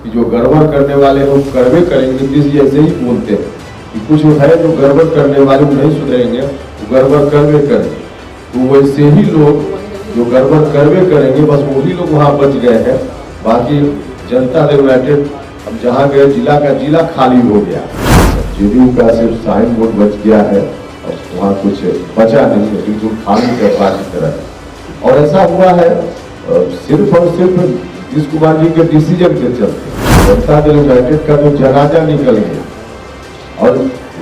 कि जो गड़बड़ करने वाले हैं वो गड़बड़ करेंगे। नीतीश जी ऐसे ही बोलते हैं कि कुछ है जो गड़बड़ करने वाले वो नहीं सुधरेंगे, वो गड़बड़ करवे करेंगे। तो वैसे ही लोग जो गड़बड़ करवे करेंगे बस वही लोग वहाँ बच गए हैं। बाकी जनता दल यूनाइटेड अब जहाँ गए जिला खाली हो गया। जेडीयू का सिर्फ साइन बोर्ड बच गया है, अब वहाँ कुछ बचा नहीं है, बिल्कुल खाली डब्बा की तरह। और ऐसा हुआ है सिर्फ और सिर्फ नीतीश कुमार जी के डिसीजन के चलते जनता दल यूनाइटेड का जो जनाजा निकल गया और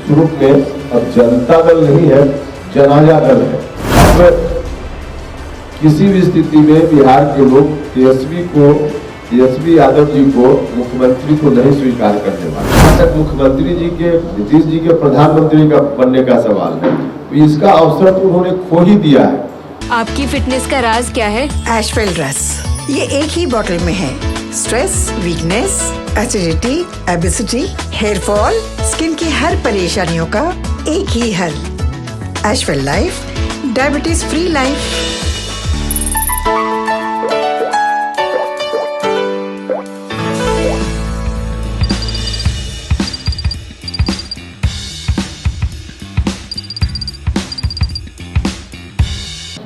शुरू में अब जनता दल नहीं है, जनाजा दल है। अब किसी भी स्थिति में बिहार के लोग तेजस्वी यादव जी को मुख्यमंत्री को नहीं स्वीकार करने वाले। जहाँ तक मुख्यमंत्री जी के नीतीश जी के प्रधानमंत्री का बनने का सवाल है, तो इसका अवसर तो उन्होंने खो ही दिया है। आपकी फिटनेस का राज क्या है? एशवेल रस, ये एक ही बोतल में है। Stress, weakness, acidity, obesity, hair fall, skin की हर परेशानियों का एक ही हल। एशवेल life, diabetes free life.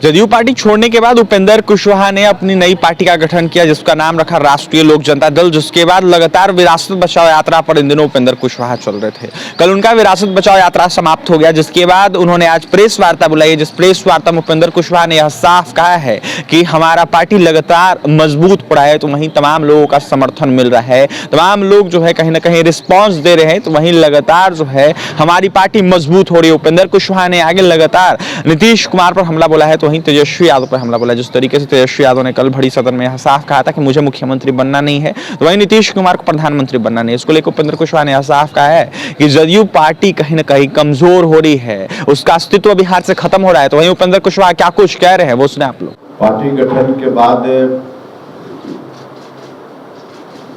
JDU party छोड़ने के बाद उपेंद्र कुशवाहा ने अपनी नई पार्टी का गठन किया, जिसका नाम रखा राष्ट्रीय लोक जनता दल। जिसके बाद लगातार विरासत बचाओ यात्रा पर इन दिनों उपेंद्र कुशवाहा चल रहे थे। कल उनका विरासत बचाओ यात्रा समाप्त हो गया, जिसके बाद उन्होंने आज प्रेस वार्ता बुलाई। जिस प्रेस वार्ता में उपेंद्र कुशवाहा ने यह साफ कहा है कि हमारा पार्टी लगातार मजबूत पड़ा है, तो वहीं तमाम लोगों का समर्थन मिल रहा है, तमाम लोग जो है कहीं ना कहीं रिस्पॉन्स दे रहे हैं, तो वहीं लगातार जो है हमारी पार्टी मजबूत हो रही है। उपेंद्र कुशवाहा ने आगे लगातार नीतीश कुमार पर हमला बोला है, तो वहीं तेजस्वी यादव पर हमला बोला। जिस तरीके से तेजस्वी यादव ने कल भरी सदन में साफ कहा था कि मुझे मुख्यमंत्री बनना नहीं है, तो वहीं नीतीश कुमार को प्रधानमंत्री बनना नहीं है। इसको लेकर उपेंद्र कुशवाहा ने साफ कहा है कि जदयू पार्टी कहीं ना कहीं कमजोर हो रही है, उसका अस्तित्व बिहार से खत्म हो रहा है। तो वहीं उपेंद्र कुशवाहा क्या कुछ कह रहे हैं वो सुने आप लोग। पार्टी गठन के बाद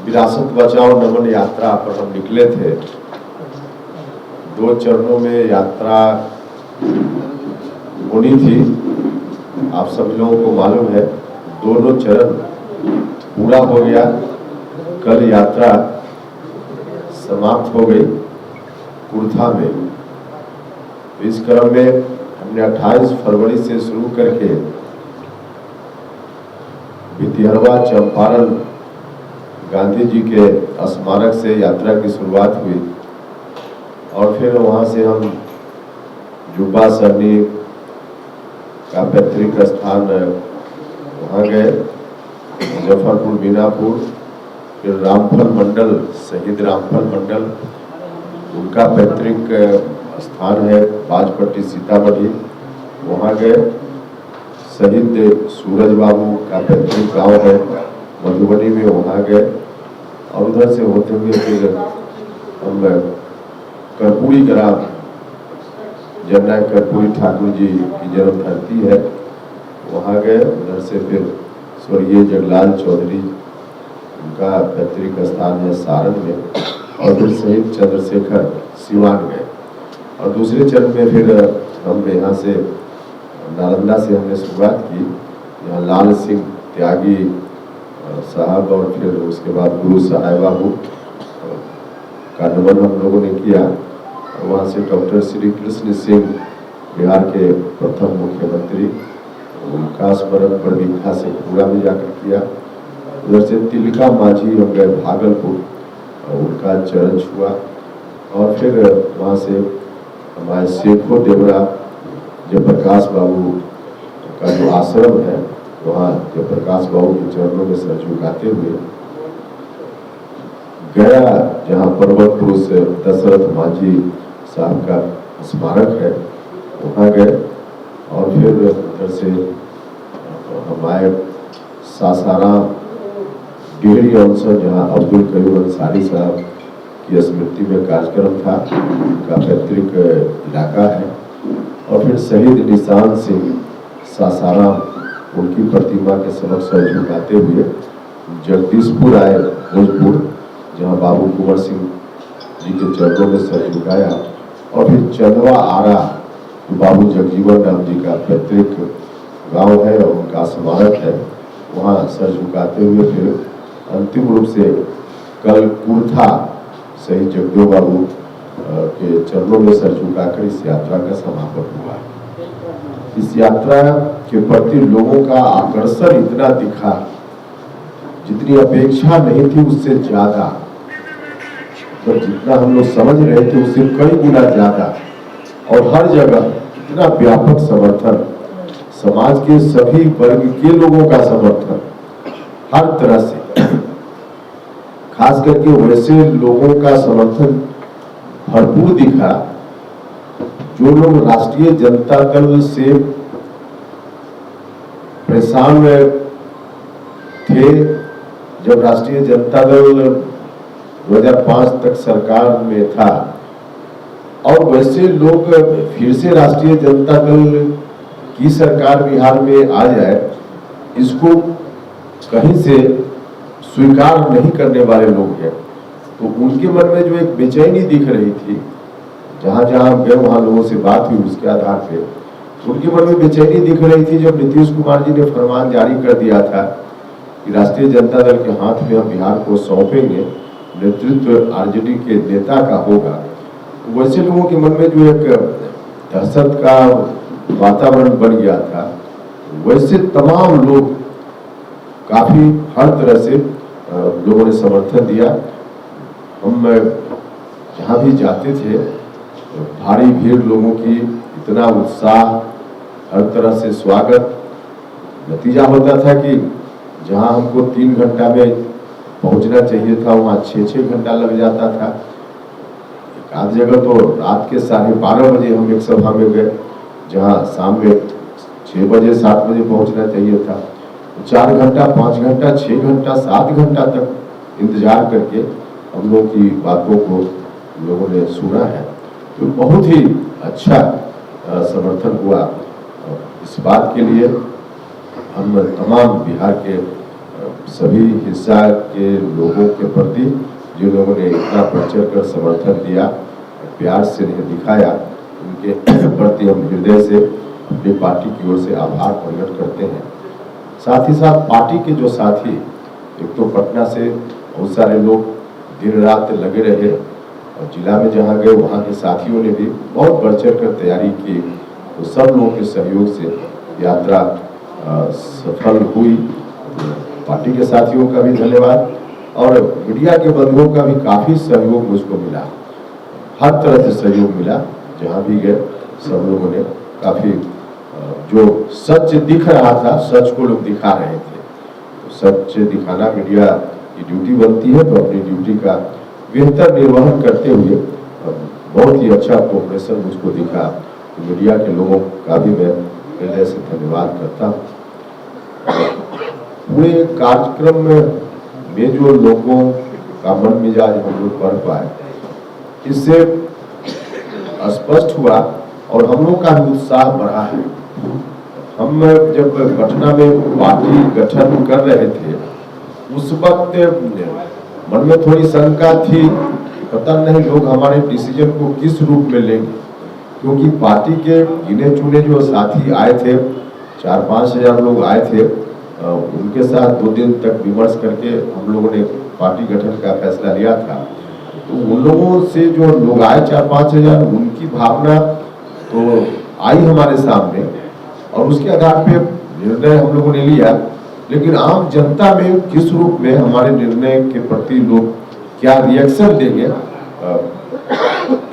विरासत बचाओ नमन यात्रा पर हम निकले थे। 2 चरणों में यात्रा होनी थी, आप सभी लोगों को मालूम है। दोनों चरण पूरा हो गया, कल यात्रा समाप्त हो गई कुर्था में। इस क्रम में हमने 28 फरवरी से शुरू करके भितिहरवा चंपारण गांधी जी के स्मारक से यात्रा की शुरुआत हुई और फिर वहां से हम जुब्बा सरनी का पैतृक स्थान वहाँ गए, मुजफ्फरपुर, बीनापुर, फिर रामफल मंडल, शहीद रामफल मंडल उनका पैतृक स्थान है बाजपट्टी सीतामढ़ी, वहाँ गए। शहीद सूरज बाबू का पैतृक गांव है मधुबनी में, वहाँ गए। और उधर से होते हुए फिर हम कर्पूरी ग्राम, जननायक कर्पूरी ठाकुर जी की जन्म धरती है, वहाँ गए। उधर से फिर स्वर्गीय जगलाल चौधरी उनका पैतृक स्थान है सारण में, और फिर शहीद चंद्रशेखर सिवान गए। और दूसरे चरण में फिर हम यहाँ से नालंदा से हमने शुरुआत की, यहाँ लाल सिंह त्यागी साहब और फिर उसके बाद गुरु सहाय बाबू का नमन हम लोगों ने किया। वहाँ से डॉक्टर श्री कृष्ण सिंह बिहार के प्रथम मुख्यमंत्री, उनका स्मरण बड़बिखा से पूरा में जाकर किया। उधर से तिलका माझी हम गए भागलपुर, उनका चरण छुआ। और फिर वहाँ से हमारे शेखो देवरा जयप्रकाश बाबू का जो आश्रम है, वहाँ जयप्रकाश बाबू के चरणों में सर झुकाते हुए गया, जहाँ पर्वत पुरुष दशरथ माझी साहब का स्मारक है, वहाँ गए। और फिर उधर से हमारे सासाराम डेहरी अवसर, जहाँ अब्दुल करीम अंसारी साहब की स्मृति में कार्यक्रम था, उनका पैतृक इलाका है। और फिर शहीद निशान सिंह सासाराम, उनकी प्रतिमा के समक्ष सर झुकाते हुए जगदीशपुर आए भोजपुर, जहाँ बाबू कुंवर सिंह जी के चरणों में सर झुकाया। और फिर चंदवा आरा, बाबू जगजीवन राम जी का पैतृक गांव है और उनका स्मारक है, वहाँ सर झुकाते हुए फिर अंतिम रूप से कल कुर्था शहीद जगदेव बाबू के चरणों में सर झुकाकर इस यात्रा का समापन हुआ। इस यात्रा के प्रति लोगों का आकर्षण इतना दिखा, जितनी अपेक्षा नहीं थी उससे ज्यादा, तो जितना हम लोग समझ रहे थे उससे कई गुना ज्यादा, और हर जगह इतना व्यापक समर्थन, समाज के सभी वर्ग के लोगों का समर्थन हर तरह से, खास करके वैसे लोगों का समर्थन भरपूर दिखा जो लोग राष्ट्रीय जनता दल से परेशान थे जब राष्ट्रीय जनता दल 2005 तक सरकार में था, और वैसे लोग फिर से राष्ट्रीय जनता दल की सरकार बिहार में आ जाए, इसको कहीं से स्वीकार नहीं करने वाले लोग हैं। तो उनके मन में जो एक बेचैनी दिख रही थी, जहां जहां गए वहां लोगों से बात हुई, उसके आधार पे उनके मन में बेचैनी दिख रही थी जब नीतीश कुमार जी ने फरमान जारी कर दिया था कि राष्ट्रीय जनता दल के हाथ में हम बिहार को सौंपेंगे, नेतृत्व आरजेडी के नेता का होगा। तो वैसे लोगों के मन में जो एक दहशत का वातावरण बन गया था, वैसे तमाम लोग काफी हर तरह से लोगों ने समर्थन दिया। हम जहाँ भी जाते थे भारी भीड़ लोगों की, इतना उत्साह, हर तरह से स्वागत। नतीजा होता था कि जहाँ हमको 3 घंटा में पहुंचना चाहिए था वहाँ 6-6 घंटा लग जाता था। एक आध जगह तो रात के 12:30 बजे हम एक सभा में गए जहाँ शाम में 6 बजे 7 बजे पहुंचना चाहिए था। 4 घंटा 5 घंटा 6 घंटा 7 घंटा तक इंतजार करके हम लोग की बातों को लोगों ने सुना है। तो बहुत ही अच्छा समर्थन हुआ। इस बात के लिए हम तमाम बिहार के सभी हिस्सा के लोगों के प्रति, जिन लोगों ने इतना बढ़ चढ़ कर समर्थन दिया, प्यार से दिखाया, उनके प्रति हम हृदय से अपनी पार्टी की ओर से आभार प्रकट करते हैं। साथ ही साथ पार्टी के जो साथी, एक तो पटना से बहुत सारे लोग दिन रात लगे रहे, और जिला में जहाँ गए वहाँ के साथियों ने भी बहुत बढ़ चढ़ कर तैयारी की। तो सब लोगों के सहयोग से यात्रा सफल हुई। पार्टी के साथियों का भी धन्यवाद, और मीडिया के बंधुओं का भी काफी सहयोग मुझको मिला, हर तरह से सहयोग मिला। जहाँ भी गए सब लोगों ने काफी, जो सच दिख रहा था सच को लोग दिखा रहे थे। तो सच दिखाना मीडिया की ड्यूटी बनती है, तो अपनी ड्यूटी का बेहतर निर्वहन करते हुए बहुत ही अच्छा कोऑपरेशन मुझको दिखा। तो मीडिया के लोगों का भी मैं हृदय से धन्यवाद करता हूँ। पूरे कार्यक्रम में जो लोगों का मन मिजाज हम लोग पढ़ पाए, इससे स्पष्ट हुआ, और हम लोग का भी उत्साह बढ़ा है। हम जब पटना में पार्टी गठन कर रहे थे, उस वक्त मन में थोड़ी शंका थी, पता नहीं लोग हमारे डिसीजन को किस रूप में लेंगे, क्योंकि पार्टी के गिने चुने जो साथी आए थे, 4-5 हजार लोग आए थे, उनके साथ 2 दिन तक विमर्श करके हम लोगों ने पार्टी गठन का फैसला लिया था। तो उन लोगों से जो लोग आए 4-5 हजार, उनकी भावना तो आई हमारे सामने, और उसके आधार पे निर्णय हम लोगों ने लिया। लेकिन आम जनता में किस रूप में हमारे निर्णय के प्रति लोग क्या रिएक्शन देंगे,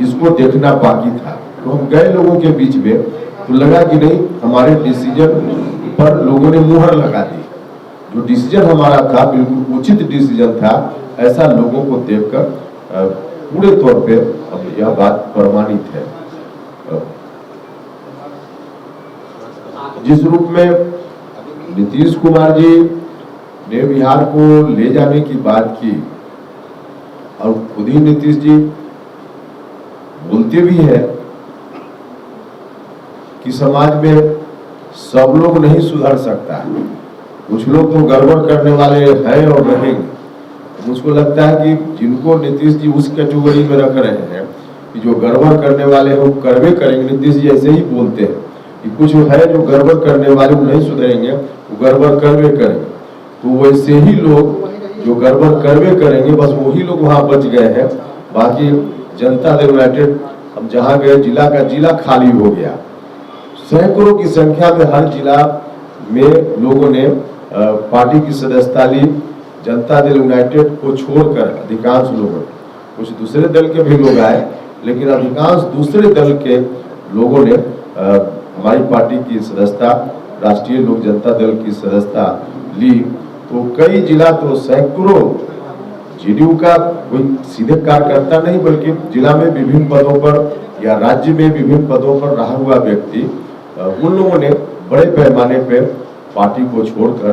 इसको देखना बाकी था। तो हम गए लोगों के बीच में, तो लगा कि नहीं, हमारे डिसीजन पर लोगों ने मुहर लगा दी। जो डिसीजन हमारा था बिल्कुल उचित डिसीजन था, ऐसा लोगों को देखकर पूरे तौर पे अब यह बात प्रमाणित है। जिस रूप में नीतीश कुमार जी ने बिहार को ले जाने की बात की, और खुद ही नीतीश जी बोलते भी हैं कि समाज में सब लोग नहीं सुधर सकता है, कुछ लोग तो गड़बड़ करने वाले हैं और रहेंगे। मुझको लगता है कि जिनको नीतीश जी उस कैटेगरी में रख रहे हैं कि जो गड़बड़ करने वाले हैं वो करवे करेंगे, नीतीश जी ऐसे ही बोलते हैं कि कुछ है जो गड़बड़ करने वाले वो नहीं सुधरेंगे, वो गड़बड़ करवे करेंगे। तो वैसे ही लोग जो गड़बड़ करवे करेंगे बस वही लोग वहां बच गए हैं। बाकी जनता दल यूनाइटेड हम जहां गए जिला का जिला खाली हो गया। सैकड़ों की संख्या में हर जिला में लोगों ने पार्टी की सदस्यता ली। जनता दल यूनाइटेड को छोड़कर अधिकांश लोगों, कुछ दूसरे दल के भी लोग आए, लेकिन अधिकांश दूसरे दल के लोगों ने हमारी पार्टी की सदस्यता, राष्ट्रीय लोक जनता दल की सदस्यता ली। तो कई जिला तो सैकड़ों जेडीयू का कोई सीधे कार्यकर्ता नहीं बल्कि जिला में विभिन्न पदों पर या राज्य में विभिन्न पदों पर रहा हुआ व्यक्ति, उन लोगों ने बड़े पैमाने पे पार्टी को छोड़कर,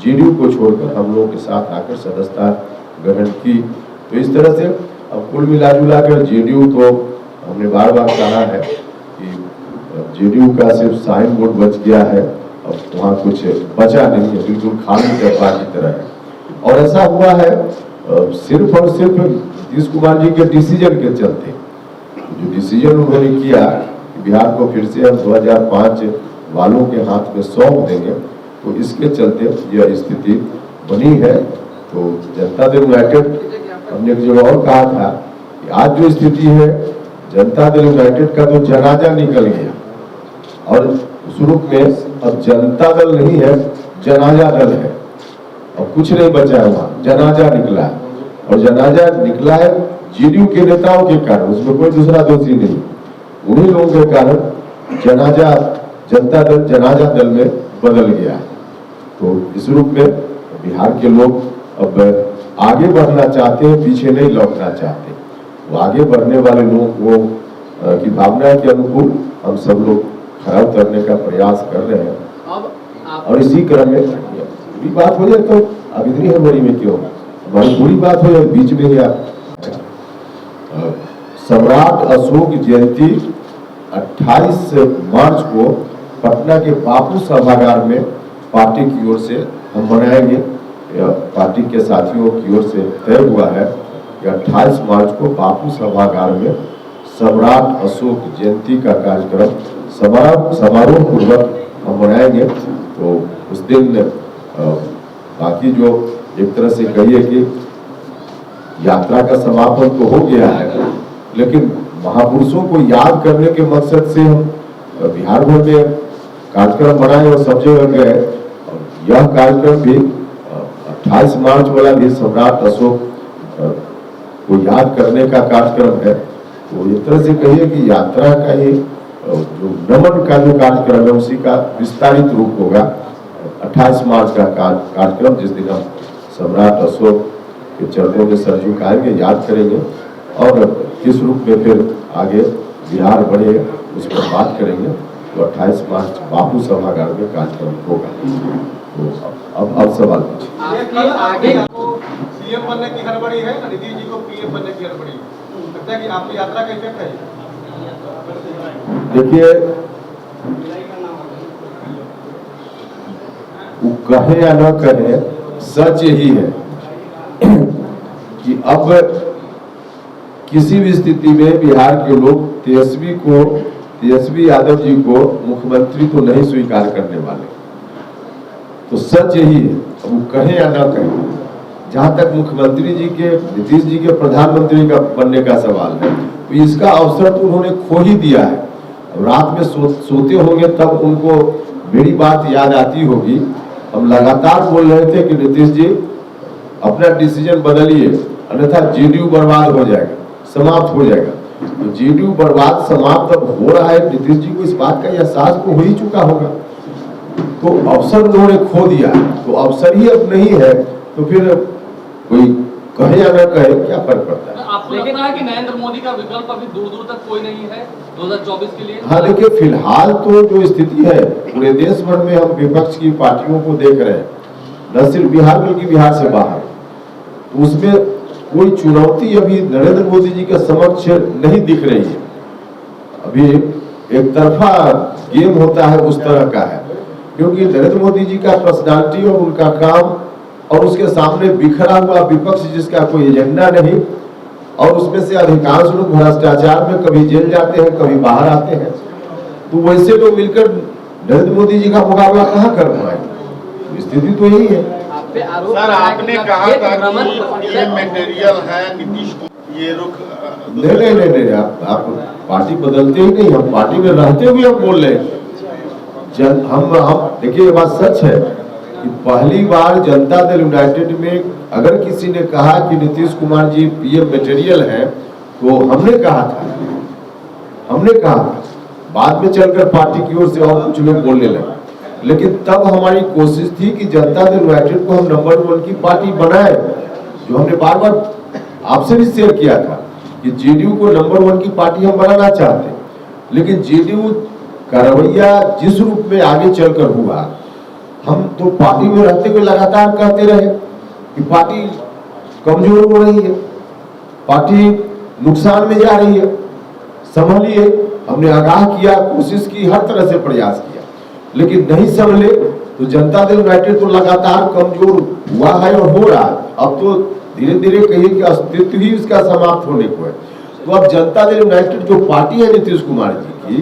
जेडीयू को छोड़कर हम लोगों के साथ आकर सदस्यता ग्रहण की। तो इस तरह से अब कुल मिला कर जेडीयू तो हमने बार बार कहा है कि जेडीयू का सिर्फ साइन बोर्ड बच गया है, अब वहाँ कुछ बचा नहीं है, बिल्कुल खाली डब्बा की तरह है। और ऐसा हुआ है सिर्फ और सिर्फ नीतीश कुमार जी के डिसीजन के चलते, जो डिसीजन उन्होंने किया कि बिहार को फिर से हम 2005 वालों के हाथ में सौंप देंगे, तो इसके चलते यह स्थिति बनी है। तो जनता दल यूनाइटेड, हमने एक जगह और कहा था कि आज जो स्थिति है, जनता दल यूनाइटेड का तो जनाजा निकल गया और उस रूप में अब जनता दल नहीं है, जनाजा दल है। अब कुछ नहीं बचा है, वहां जनाजा निकला है और जनाजा निकला है जेडीयू के नेताओं के कारण, उसमें कोई दूसरा दोषी नहीं। उन्हीं लोगों के कारण जनाजा, जनता दल जनाजा दल में बदल गया है। तो इस रूप में बिहार के लोग अब आगे बढ़ना चाहते हैं, पीछे नहीं लौटना चाहते। वो आगे बढ़ने वाले लोगों को की भावना के अनुकूल हम सब लोग खड़ा उतरने का प्रयास कर रहे हैं। और इसी क्रम में बुरी बात हो जाए तो अब इतनी हड़बड़ी में क्यों, हमारी बुरी बात हो जाए बीच में ही आप। सम्राट अशोक जयंती 28 मार्च को पटना के बापू सभागार में पार्टी की ओर से हम मनाएंगे। पार्टी के साथियों की ओर से तय हुआ है कि 28 मार्च को बापू सभागार में सम्राट अशोक जयंती का कार्यक्रम समारोह पूर्वक हम मनाएंगे। तो उस दिन बाकी जो एक तरह से कहिए कि यात्रा का समापन तो हो गया है, लेकिन महापुरुषों को याद करने के मकसद से हम बिहार भर में कार्यक्रम बनाए और सब जगह गए। यह कार्यक्रम भी 28 मार्च वाला भी सम्राट अशोक को याद करने का कार्यक्रम है। तो एक तरह से कहिए कि यात्रा का ही जो नमन का जो कार्यक्रम है उसी का विस्तारित रूप होगा 28 मार्च का कार्यक्रम, जिस दिन हम सम्राट अशोक के चरणों में सर झुकाएंगे, याद करेंगे और किस रूप में फिर आगे बिहार बढ़े उस पर बात करेंगे। तो 28 मार्च बापू सभागार में कार्यक्रम होगा। तो अब सवाल पूछिए। आगे सीएम बनने की हड़बड़ी है, नीतीश जी को पीएम बनने की हड़बड़ी है, लगता है कि आपकी यात्रा का इफेक्ट है। देखिए, वो कहे या न कहे, सच यही है कि अब किसी भी स्थिति में बिहार के लोग तेजस्वी यादव जी को मुख्यमंत्री तो नहीं स्वीकार करने वाले। तो सच यही है, अब वो कहे या ना कहे। जहां तक मुख्यमंत्री जी के, नीतीश जी के प्रधानमंत्री का बनने का सवाल है, तो इसका अवसर तो उन्होंने खो ही दिया है। रात में सोते होंगे तब उनको मेरी बात याद आती होगी। हम लगातार बोल रहे थे कि नीतीश जी अपना डिसीजन बदलिए, अन्यथा जेडीयू बर्बाद हो जाएगा, समाप्त हो जाएगा। तो जेडीयू बर्बाद समाप्त अब हो रहा है, नीतीश जी को इस बात का एहसास तो हो ही चुका होगा। तो अवसर उन्होंने खो दिया, तो अवसर ही अब नहीं है, तो फिर कोई कहे या न कहे क्या फर्क पड़ता है। आपको लगता है कि नरेंद्र मोदी का विकल्प अभी दूर दूर तक कोई नहीं है 2024 के लिए? हाँ, देखिए, फिलहाल तो जो स्थिति है पूरे देश भर में हम विपक्ष की पार्टियों को देख रहे हैं, न सिर्फ बिहार बल्कि बिहार से बाहर, तो उसमें कोई चुनौती अभी नरेंद्र मोदी जी के समक्ष नहीं दिख रही है। अभी एक तरफा गेम होता है, उस तरह का है, क्योंकि नरेंद्र मोदी जी का पर्सनालिटी और उनका काम और उसके सामने बिखरा हुआ विपक्ष जिसका कोई एजेंडा नहीं, और उसमें से अधिकांश लोग भ्रष्टाचार में कभी जेल जाते हैं, कभी बाहर आते हैं। तो वैसे लोग मिलकर नरेंद्र मोदी जी का मुकाबला कहाँ कर पाए? स्थिति तो यही है। पे आरोप सर, लगा है आपने कि कहा एक था भ्रमण कि ये मटेरियल है नीतीश कुमार, ये रुख नहीं, आप पार्टी बदलते ही नहीं, हम पार्टी में रहते हुए हम बोल रहे हैं। हम देखिए, ये बात सच है कि पहली बार जनता दल यूनाइटेड में अगर किसी ने कहा कि नीतीश कुमार जी पीएम मटेरियल है, तो हमने कहा था। बाद में चलकर पार्टी की ओर से और कुछ लोग बोलने लगे, लेकिन तब हमारी कोशिश थी कि जनता दल यूनाइटेड को हम नंबर 1 की पार्टी बनाए, जो हमने बार बार आपसे भी शेयर किया था कि जेडीयू को नंबर 1 की पार्टी हम बनाना चाहते हैं। लेकिन जेडीयू का रवैया जिस रूप में आगे चलकर हुआ, हम तो पार्टी में रहते हुए लगातार कहते रहे कि पार्टी कमजोर हो रही है, पार्टी नुकसान में जा रही है, संभलिए। हमने आगाह किया, कोशिश की, हर तरह से प्रयास किया, लेकिन नहीं संभले तो जनता दल यूनाइटेड तो लगातार कमजोर हुआ है और हो रहा है। अब तो धीरे धीरे कहिए कि अस्तित्व ही उसका समाप्त होने को है। तो अब जनता दल यूनाइटेड जो पार्टी है नीतीश कुमार जी की,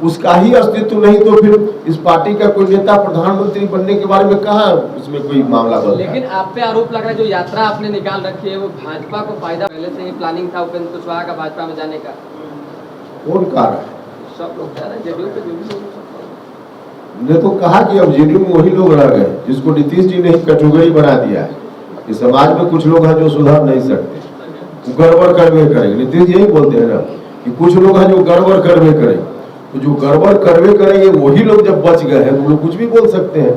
उसका ही अस्तित्व नहीं तो फिर इस पार्टी का कोई नेता प्रधानमंत्री बनने के बारे में कहाँ उसमें कोई मामला बनता है। लेकिन आप पे आरोप लग रहा है जो यात्रा आपने निकाल रखी है वो भाजपा को फायदा, पहले से ही प्लानिंग था उपेंद्र कुशवाहा का भाजपा में जाने का। कौन कह रहा है? सब लोग कह रहे हैं, जेडीयू पे जो भी लोग ने तो कहा कि अब जेडीयू में वही लोग रह गए जिसको नीतीश जी ने कैटेगरी बना दिया है कि समाज में कुछ लोग हैं जो सुधार नहीं सकते, वो गड़बड़ करवे करेंगे। नीतीश यही बोलते हैं ना कि कुछ लोग हैं जो गड़बड़ करवे करेंगे, तो जो गड़बड़ करवे करेंगे वही लोग जब बच गए हैं तो लोग कुछ भी बोल सकते हैं।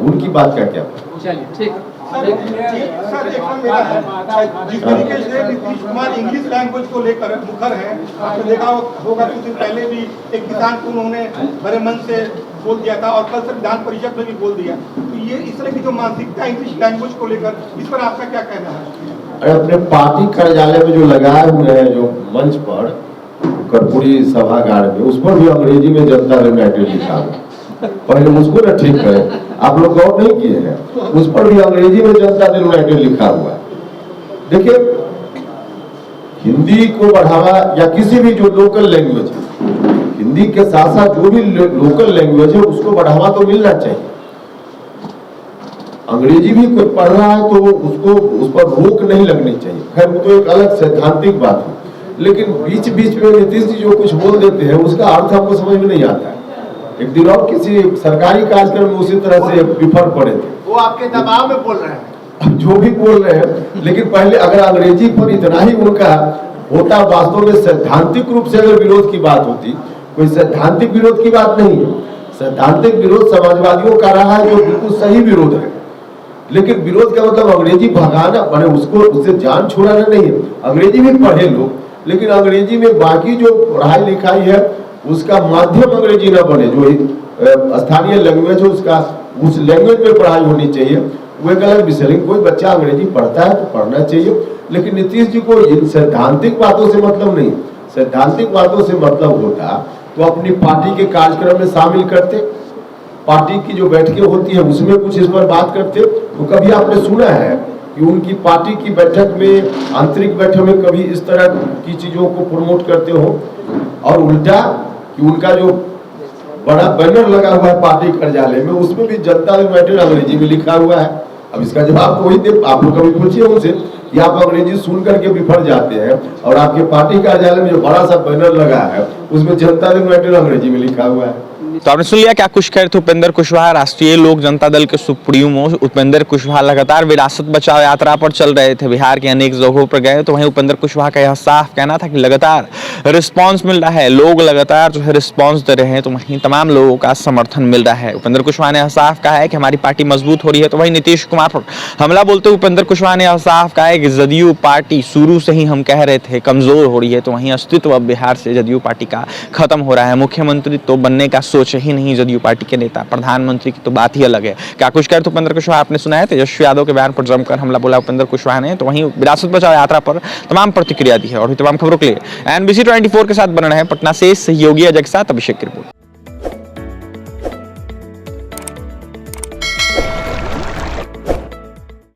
उनकी बात का क्या? चलिए ठीक। सर, एक प्रश्न मेरा है, जिस तरीके से नीतीश कुमार इंग्लिश लैंग्वेज को लेकर मुखर है, आपने देखा होगा कुछ दिन पहले भी एक किसान को उन्होंने बड़े मन से बोल दिया था और कल से विधान परिषद में भी बोल दिया। तो ये इस तरह की जो मानसिकता इंग्लिश लैंग्वेज को लेकर, इस पर आपका क्या कहना है? अरे अपने पार्टी कार्यालय में जो लगाए हुए हैं जो मंच पर कर्पूरी सभागार में, उस पर भी अंग्रेजी में जनता दल यूनाइटेड लिखा है। पहले उसको ना ठीक करें, आप लोग गौर नहीं किए हैं, उस पर भी अंग्रेजी में जनता दल यूनाइटेड लिखा हुआ है। देखिए, हिंदी को बढ़ावा या किसी भी जो लोकल लैंग्वेज है, हिंदी के साथ साथ जो भी लोकल लैंग्वेज है उसको बढ़ावा तो मिलना चाहिए। अंग्रेजी भी कोई पढ़ रहा है तो उसको उस पर रोक नहीं लगनी चाहिए। खैर वो तो एक अलग सैद्धांतिक बात है, लेकिन बीच बीच में नीतीश जी जो कुछ बोल देते हैं उसका अर्थ हमको समझ में नहीं आता है। एक दिन और किसी सरकारी कार्यक्रम में उसी तरह से विफल पड़े थे। वो आपके दबाव में बोल रहे हैं, जो भी बोल रहे हैं, लेकिन पहले अगर अंग्रेजी पर इतना ही उनका होता, वास्तव में सैद्धांतिक रूप से अगर विरोध की बात होती, कोई सैद्धांतिक विरोध की बात नहीं है। सैद्धांतिक विरोध समाजवादियों का रहा है जो बिल्कुल सही विरोध है, लेकिन विरोध का मतलब अंग्रेजी भगाना, माने उसको उससे जान छुड़ाना नहीं है। अंग्रेजी भी पढ़े लोग, लेकिन अंग्रेजी में बाकी जो पढ़ाई लिखाई है उसका माध्यम अंग्रेजी ना बने, जो स्थानीय लैंग्वेज है उसका उस लैंग्वेज में पढ़ाई होनी चाहिए, वो एक अलग विषय। लेकिन कोई बच्चा अंग्रेजी पढ़ता है तो पढ़ना चाहिए, लेकिन नीतीश जी को इन सैद्धांतिक बातों से मतलब नहीं। सैद्धांतिक बातों से मतलब होता तो अपनी पार्टी के कार्यक्रम में शामिल करते, पार्टी की जो बैठकें होती है उसमें कुछ इस पर बात करते। तो कभी आपने सुना है कि उनकी पार्टी की बैठक में, आंतरिक बैठक में कभी इस तरह की चीजों को प्रमोट करते हो? और उल्टा कि उनका जो बड़ा बैनर लगा हुआ है पार्टी कार्यालय में, उसमें भी जनता दल यूनाइटेड अंग्रेजी में लिखा हुआ है। अब इसका जवाब तो वही दे, आप लोग कभी पूछिए उनसे कि आप अंग्रेजी सुन करके विफल जाते हैं और आपके पार्टी कार्यालय में जो बड़ा सा बैनर लगा है उसमें जनता दल यूनाइटेड अंग्रेजी में लिखा हुआ है। तो आपने सुन लिया क्या कुछ कह रहे थे उपेंद्र कुशवाहा। राष्ट्रीय लोक जनता दल के सुप्रीमो उपेंद्र कुशवाहा लगातार विरासत बचाओ यात्रा पर चल रहे थे, बिहार के अनेक जगहों पर गए, तो वहीं उपेंद्र कुशवाहा का यह साफ कहना था कि लगातार रिस्पांस मिल रहा है, लोग लगातार जो है रिस्पांस दे रहे हैं, तो वहीं तमाम लोगों का समर्थन मिल रहा है। उपेंद्र कुशवाहा ने यह साफ कहा है कि हमारी पार्टी मजबूत हो रही है। तो वहीं नीतीश कुमार पर हमला बोलते हुए उपेंद्र कुशवाहा ने यह साफ कहा है कि जदयू पार्टी शुरू से ही हम कह रहे थे कमजोर हो रही है, तो वहीं अस्तित्व अब बिहार से जदयू पार्टी का खत्म हो रहा है। मुख्यमंत्री तो बनने का सोच ही नहीं जदयू पार्टी के नेता, प्रधानमंत्री की तो बात ही अलग है। क्या कुछ कह रहे थे उपेंद्र कुशवाहा आपने सुना है। तेजस्वी यादव के बयान पर जमकर हमला बोला उपेंद्र कुशवाहा ने। तो वहीं विरासत बचाओ यात्रा पर तमाम प्रतिक्रिया दी है। और तमाम खबरों के लिए NBC 24 के साथ बने रहे पटना से सहयोगी अजय के साथ अभिषेक की रिपोर्ट।